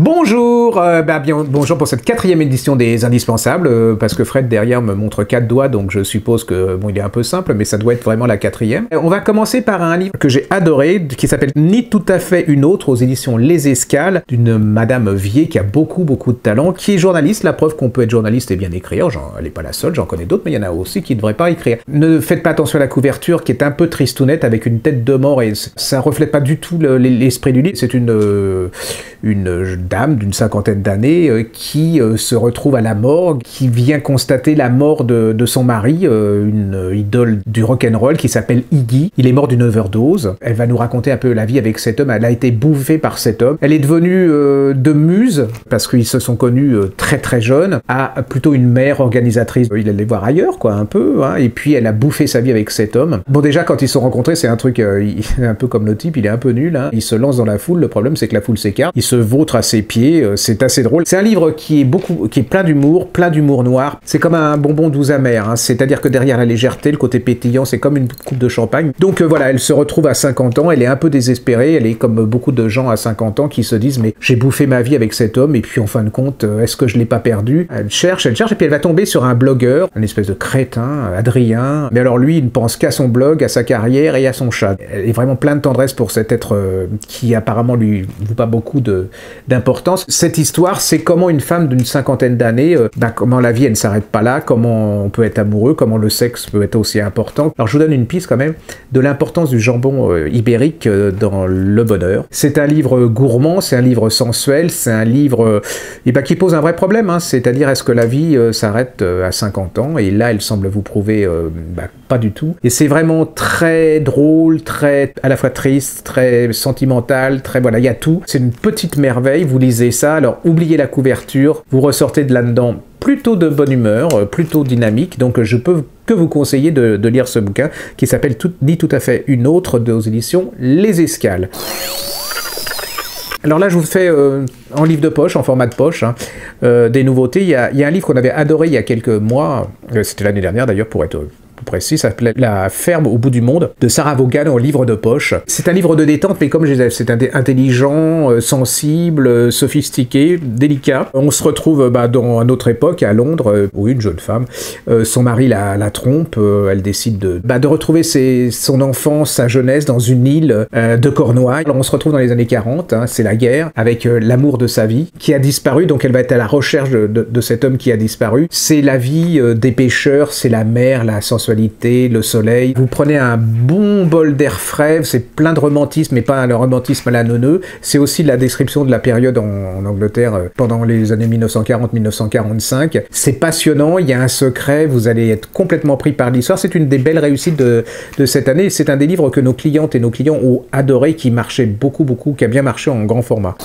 Bonjour, bonjour pour cette 4e édition des Indispensables, parce que Fred derrière me montre 4 doigts, donc je suppose que, bon, il est un peu simple, mais ça doit être vraiment la 4e. On va commencer par un livre que j'ai adoré, qui s'appelle Ni tout à fait une autre, aux éditions Les Escales, d'une Madame Vier qui a beaucoup de talent, qui est journaliste, la preuve qu'on peut être journaliste et bien écrire, elle n'est pas la seule, j'en connais d'autres, mais il y en a aussi qui ne devraient pas écrire. Ne faites pas attention à la couverture, qui est un peu tristounette, avec une tête de mort, et ça reflète pas du tout l'esprit du livre. C'est une dame d'une 50aine d'années qui se retrouve à la morgue, qui vient constater la mort de son mari, une idole du rock'n'roll qui s'appelle Iggy. Il est mort d'une overdose. Elle va nous raconter un peu la vie avec cet homme. Elle a été bouffée par cet homme. Elle est devenue de muse, parce qu'ils se sont connus très jeunes, à plutôt une mère organisatrice. Il allait voir ailleurs, quoi, un peu, hein, et puis elle a bouffé sa vie avec cet homme. Bon, déjà, quand ils se sont rencontrés, c'est un truc, un peu comme le type, il est un peu nul, hein. Il se lance dans la foule, le problème c'est que la foule s'écarte, il se vautre à ses pieds, c'est assez drôle. C'est un livre qui est plein d'humour noir. C'est comme un bonbon doux amer, hein. C'est-à-dire que derrière la légèreté, le côté pétillant, c'est comme une coupe de champagne. Donc voilà, elle se retrouve à 50 ans, elle est un peu désespérée, elle est comme beaucoup de gens à 50 ans qui se disent « mais j'ai bouffé ma vie avec cet homme, et puis en fin de compte, est-ce que je l'ai pas perdu ?» Elle cherche, et puis elle va tomber sur un blogueur, un espèce de crétin, Adrien, mais alors lui, il ne pense qu'à son blog, à sa carrière et à son chat. Elle est vraiment plein de tendresse pour cet être qui apparemment lui vaut pas beaucoup d'importance. Cette histoire, c'est comment une femme d'une 50aine d'années, comment la vie elle ne s'arrête pas là, comment on peut être amoureux, comment le sexe peut être aussi important. Alors je vous donne une piste quand même de l'importance du jambon ibérique dans le bonheur. C'est un livre gourmand, c'est un livre sensuel, c'est un livre qui pose un vrai problème, hein, c'est-à-dire est-ce que la vie s'arrête à 50 ans, et là elle semble vous prouver pas du tout. Et c'est vraiment très drôle, très à la fois triste, très sentimental, très voilà, il y a tout. C'est une petite merveille, vous lisez ça, alors oubliez la couverture, vous ressortez de là-dedans plutôt de bonne humeur, plutôt dynamique, donc je peux que vous conseiller de lire ce bouquin qui s'appelle Ni tout à fait une autre, aux éditions Les Escales. Alors là, je vous fais en livre de poche, en format de poche, hein, des nouveautés. Il y a un livre qu'on avait adoré il y a quelques mois, c'était l'année dernière d'ailleurs pour être précis, ça s'appelait La ferme au bout du monde, de Sarah Vaughan en livre de poche. C'est un livre de détente, mais comme je disais, c'est intelligent, sensible, sophistiqué, délicat. On se retrouve dans une autre époque, à Londres, où une jeune femme, son mari la trompe, elle décide de retrouver son enfance, sa jeunesse dans une île de Cornouailles. Alors on se retrouve dans les années 40, hein, c'est la guerre, avec l'amour de sa vie, qui a disparu, donc elle va être à la recherche de cet homme qui a disparu. C'est la vie des pêcheurs, c'est la mer, la sensualité, le soleil. Vous prenez un bon bol d'air frais, c'est plein de romantisme, mais pas le romantisme à la neuneu. C'est aussi la description de la période en Angleterre pendant les années 1940-1945. C'est passionnant, il y a un secret, vous allez être complètement pris par l'histoire. C'est une des belles réussites de cette année. C'est un des livres que nos clientes et nos clients ont adoré, qui marchait beaucoup, qui a bien marché en grand format.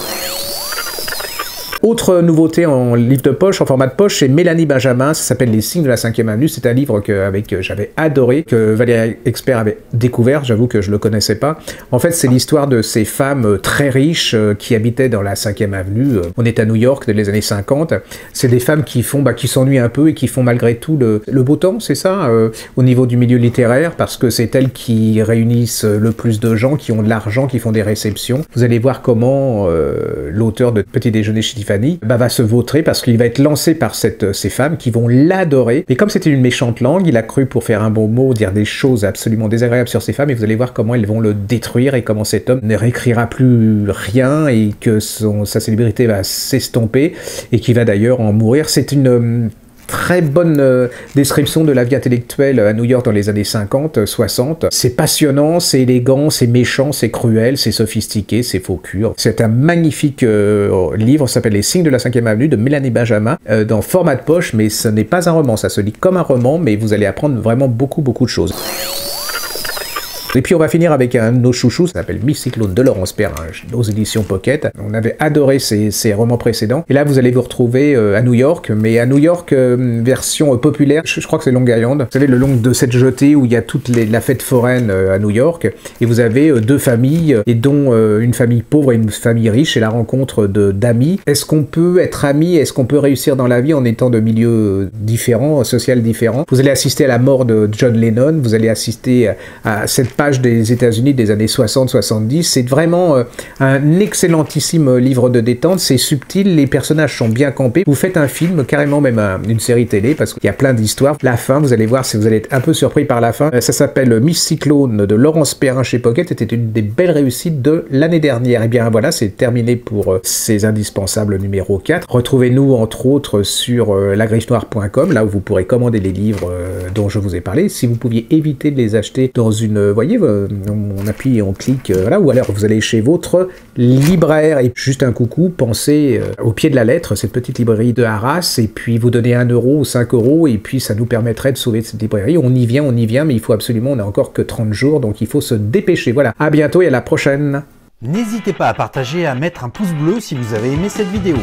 Autre nouveauté en livre de poche, en format de poche, c'est Mélanie Benjamin, ça s'appelle Les signes de la 5e avenue. C'est un livre que j'avais adoré, que Valérie Expert avait découvert, j'avoue que je le connaissais pas. En fait, c'est l'histoire de ces femmes très riches qui habitaient dans la 5e avenue. On est à New York, dans les années 50. C'est des femmes qui s'ennuient un peu et qui font malgré tout le beau temps, c'est ça, au niveau du milieu littéraire, parce que c'est elles qui réunissent le plus de gens, qui ont de l'argent, qui font des réceptions. Vous allez voir comment l'auteur de Petit déjeuner chez Tiffany va se vautrer, parce qu'il va être lancé par ces femmes qui vont l'adorer. Mais comme c'était une méchante langue, il a cru, pour faire un bon mot, dire des choses absolument désagréables sur ces femmes, et vous allez voir comment elles vont le détruire, et comment cet homme ne réécrira plus rien, et que sa célébrité va s'estomper, et qu'il va d'ailleurs en mourir. C'est une très bonne description de la vie intellectuelle à New York dans les années 50, 60. C'est passionnant, c'est élégant, c'est méchant, c'est cruel, c'est sophistiqué, c'est faux cul. C'est un magnifique livre, ça s'appelle Les signes de la 5e avenue de Mélanie Benjamin, dans format de poche, mais ce n'est pas un roman, ça se lit comme un roman, mais vous allez apprendre vraiment beaucoup de choses. Et puis on va finir avec un de nos chouchous, ça s'appelle Micyclone de Laurence Perrin, aux éditions Pocket. On avait adoré ces romans précédents. Et là, vous allez vous retrouver à New York, mais à New York, version populaire. Je crois que c'est Long Island. Vous savez, le long de cette jetée où il y a toute la fête foraine à New York. Et vous avez deux familles, et dont une famille pauvre et une famille riche, et la rencontre d'amis. Est-ce qu'on peut être amis? Est-ce qu'on peut réussir dans la vie en étant de milieux différents, sociaux différents? Vous allez assister à la mort de John Lennon. Vous allez assister à cette page trash des États-Unis des années 60-70. C'est vraiment un excellentissime livre de détente. C'est subtil, les personnages sont bien campés. Vous faites un film, carrément même une série télé, parce qu'il y a plein d'histoires. La fin, vous allez voir si vous allez être un peu surpris par la fin. Ça s'appelle Miss Cyclone de Laurence Perrin chez Pocket. C'était une des belles réussites de l'année dernière. Et bien voilà, c'est terminé pour ces indispensables numéro 4. Retrouvez-nous entre autres sur lagriffenoire.com, là où vous pourrez commander les livres dont je vous ai parlé. Si vous pouviez éviter de les acheter dans une... voyez, on appuie et on clique, voilà, ou alors vous allez chez votre libraire et juste un coucou, pensez au pied de la lettre, cette petite librairie de Arras, et puis vous donnez 1 euro ou 5 euros, et puis ça nous permettrait de sauver cette librairie. On y vient, mais il faut absolument, on n'a encore que 30 jours, donc il faut se dépêcher. Voilà, à bientôt et à la prochaine. N'hésitez pas à partager et à mettre un pouce bleu si vous avez aimé cette vidéo.